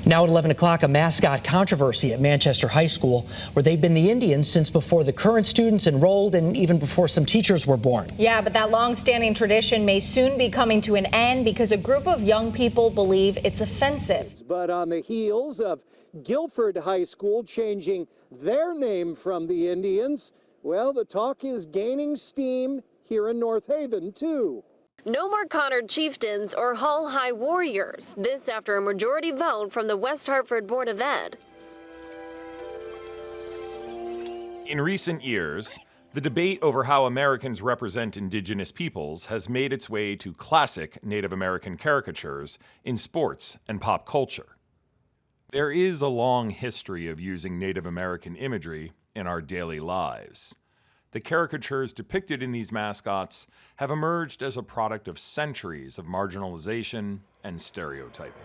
Now at 11 o'clock, a mascot controversy at Manchester High School, where they've been the Indians since before the current students enrolled and even before some teachers were born. Yeah, but that long-standing tradition may soon be coming to an end because a group of young people believe it's offensive. But on the heels of Guilford High School changing their name from the Indians, well, the talk is gaining steam here in North Haven, too. No more Conard Chieftains or Hull High Warriors. This after a majority vote from the West Hartford Board of Ed. In recent years, the debate over how Americans represent indigenous peoples has made its way to classic Native American caricatures in sports and pop culture. There is a long history of using Native American imagery in our daily lives. The caricatures depicted in these mascots have emerged as a product of centuries of marginalization and stereotyping.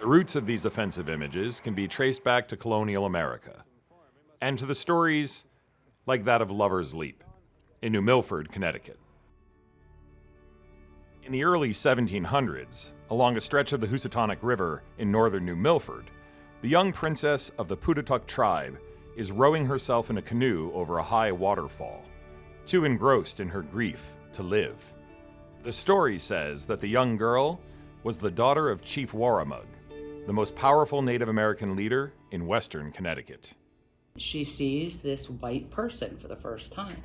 The roots of these offensive images can be traced back to colonial America and to the stories like that of Lover's Leap in New Milford, Connecticut. In the early 1700s, along a stretch of the Housatonic River in northern New Milford, the young princess of the Putatuck tribe is rowing herself in a canoe over a high waterfall, too engrossed in her grief to live. The story says that the young girl was the daughter of Chief Waramaug, the most powerful Native American leader in western Connecticut. She sees this white person for the first time,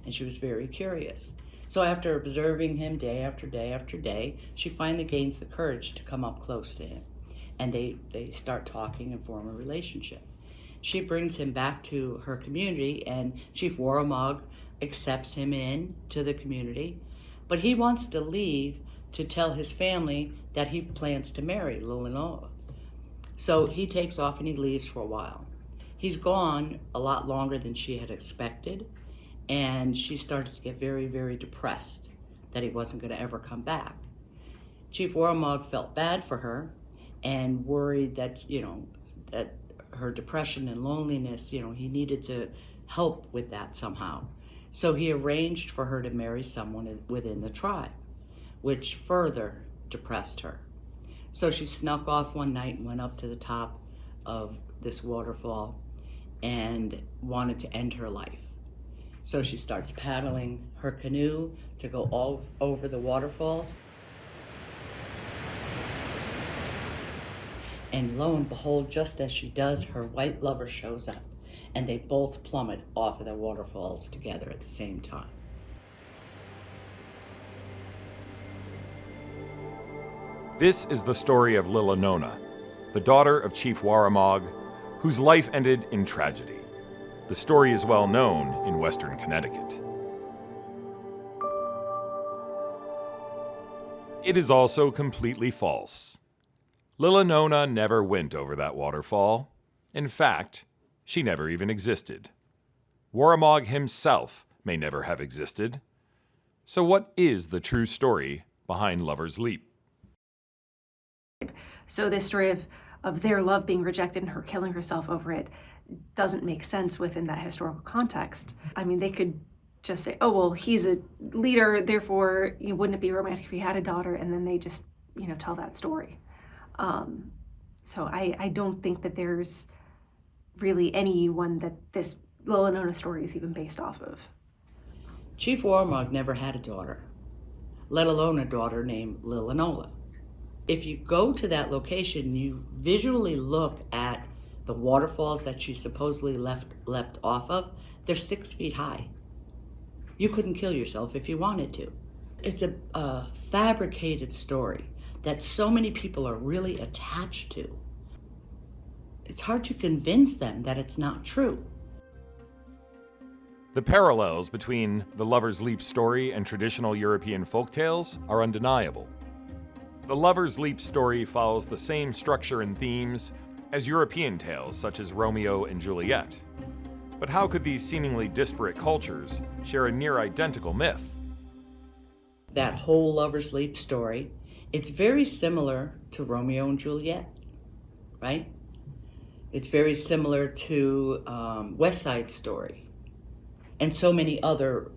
and she was very curious. So after observing him day after day after day, she finally gains the courage to come up close to him, and they start talking and form a relationship. She brings him back to her community, and Chief Waramaug accepts him in to the community, but he wants to leave to tell his family that he plans to marry Lilinola. So he takes off and he leaves for a while. He's gone a lot longer than she had expected, and she started to get very, very depressed that he wasn't going to ever come back. Chief Waramaug felt bad for her and worried that, that her depression and loneliness, he needed to help with that somehow. So he arranged for her to marry someone within the tribe, which further depressed her. So she snuck off one night and went up to the top of this waterfall and wanted to end her life. So she starts paddling her canoe to go all over the waterfalls. And lo and behold, just as she does, her white lover shows up, and they both plummet off of the waterfalls together at the same time. This is the story of Lilinola, the daughter of Chief Waramaug, whose life ended in tragedy. The story is well known in western Connecticut. It is also completely false. Lilinola never went over that waterfall. In fact, she never even existed. Waramaug himself may never have existed. So what is the true story behind Lover's Leap? So this story of their love being rejected and her killing herself over it doesn't make sense within that historical context. I mean, they could just say, oh, well, he's a leader, therefore, wouldn't it be romantic if he had a daughter? And then they just, tell that story. So I don't think that there's really anyone that this Lilinola story is even based off of. Chief Waramaug never had a daughter, let alone a daughter named Lilinola. If you go to that location, you visually look at the waterfalls that she supposedly leapt off of. They're 6 feet high. You couldn't kill yourself if you wanted to. It's a fabricated story that so many people are really attached to. It's hard to convince them that it's not true. The parallels between the Lover's Leap story and traditional European folktales are undeniable. The Lover's Leap story follows the same structure and themes as European tales such as Romeo and Juliet. But how could these seemingly disparate cultures share a near-identical myth? That whole Lover's Leap story, it's very similar to Romeo and Juliet, right? It's very similar to West Side Story and so many other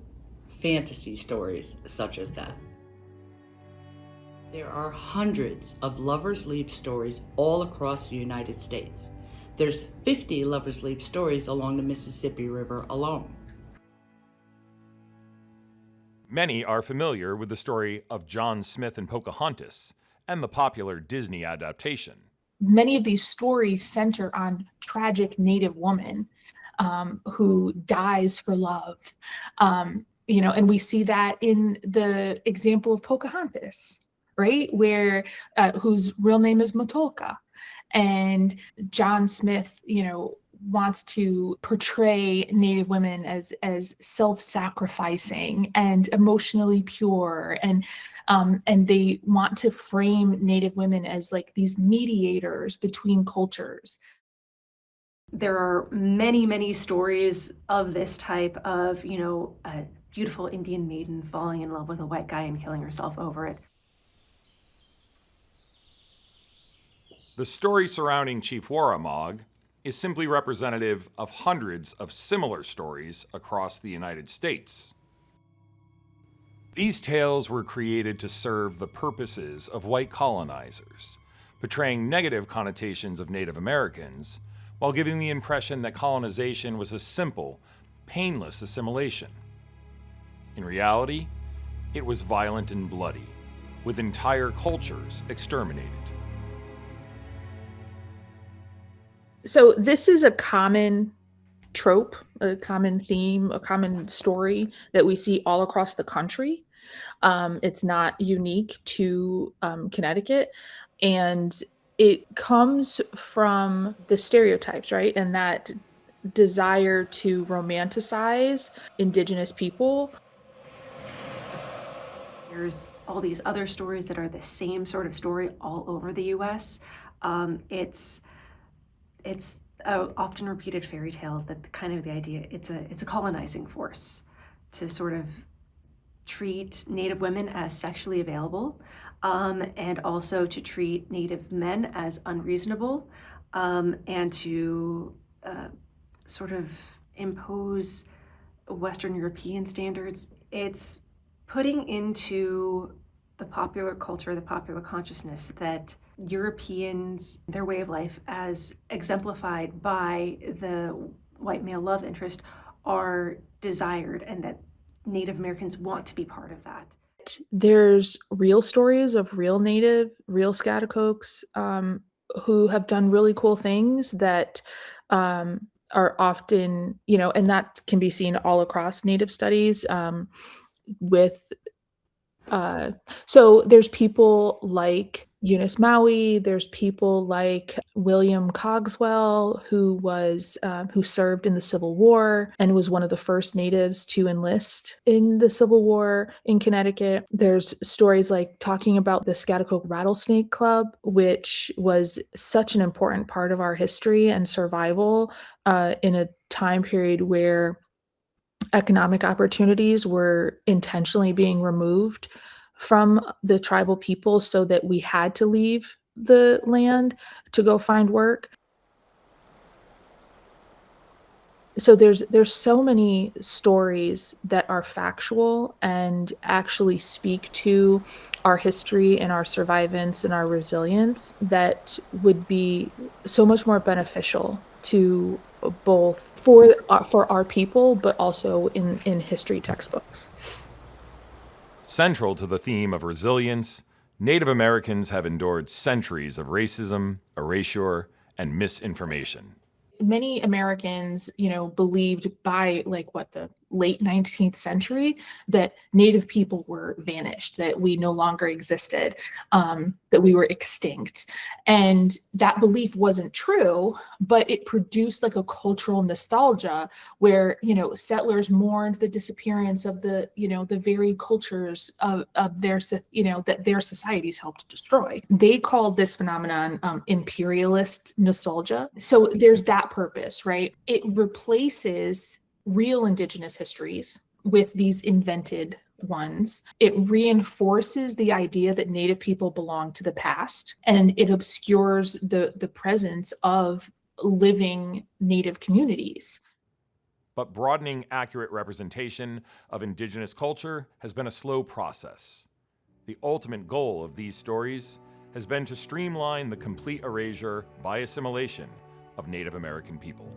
fantasy stories such as that. There are hundreds of Lover's Leap stories all across the United States. There's 50 Lover's Leap stories along the Mississippi River alone. Many are familiar with the story of John Smith and Pocahontas and the popular Disney adaptation. Many of these stories center on tragic Native woman who dies for love. And we see that in the example of Pocahontas, right? Where whose real name is Matoka. And John Smith, wants to portray Native women as self-sacrificing and emotionally pure, and they want to frame Native women as like these mediators between cultures. There are many, many stories of this type of, a beautiful Indian maiden falling in love with a white guy and killing herself over it. The story surrounding Chief Waramaug is simply representative of hundreds of similar stories across the United States. These tales were created to serve the purposes of white colonizers, portraying negative connotations of Native Americans, while giving the impression that colonization was a simple, painless assimilation. In reality, it was violent and bloody, with entire cultures exterminated. So this is a common trope, a common theme, a common story that we see all across the country. It's not unique to Connecticut, and it comes from the stereotypes, right? And that desire to romanticize Indigenous people. There's all these other stories that are the same sort of story all over the US. It's a often repeated fairy tale that kind of the idea, it's a colonizing force to sort of treat Native women as sexually available, and also to treat Native men as unreasonable, and to sort of impose Western European standards. It's putting into the popular culture, the popular consciousness, that Europeans, their way of life as exemplified by the white male love interest, are desired, and that Native Americans want to be part of that. There's real stories of real Scattercokes who have done really cool things that are often, and that can be seen all across Native studies so there's people like Eunice Maui, there's people like William Cogswell, who served in the Civil War and was one of the first natives to enlist in the Civil War in Connecticut. There's stories like talking about the Scattercoke Rattlesnake Club, which was such an important part of our history and survival in a time period where economic opportunities were intentionally being removed from the tribal people so that we had to leave the land to go find work. So there's so many stories that are factual and actually speak to our history and our survivance and our resilience that would be so much more beneficial to both for our people, but also in history textbooks. Central to the theme of resilience, Native Americans have endured centuries of racism, erasure, and misinformation. Many Americans, believed by the late 19th century that Native people were vanished, that we no longer existed, that we were extinct. And that belief wasn't true, but it produced like a cultural nostalgia where, settlers mourned the disappearance of the very cultures of their, that their societies helped destroy. They called this phenomenon imperialist nostalgia. So there's that purpose, right? It replaces real Indigenous histories with these invented ones. It reinforces the idea that Native people belong to the past, and it obscures the presence of living Native communities. But broadening accurate representation of Indigenous culture has been a slow process. The ultimate goal of these stories has been to streamline the complete erasure by assimilation of Native American people.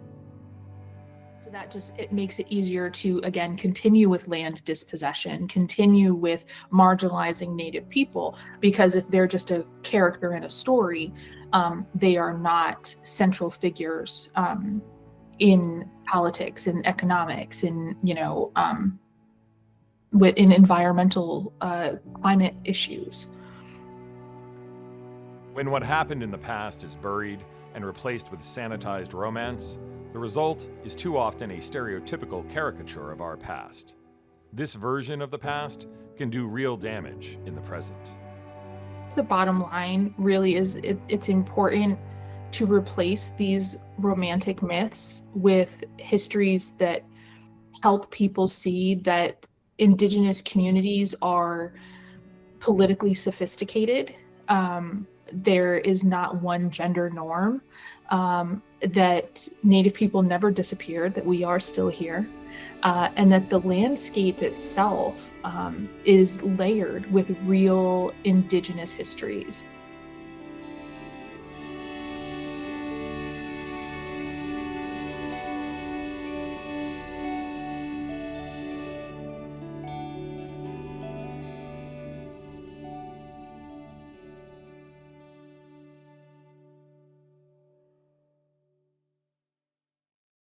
So that just, it makes it easier to, again, continue with land dispossession, continue with marginalizing Native people, because if they're just a character in a story, they are not central figures in politics and economics and, in environmental climate issues. When what happened in the past is buried and replaced with sanitized romance, the result is too often a stereotypical caricature of our past. This version of the past can do real damage in the present. The bottom line really is it's important to replace these romantic myths with histories that help people see that Indigenous communities are politically sophisticated. There is not one gender norm, that Native people never disappeared, that we are still here, and that the landscape itself is layered with real Indigenous histories.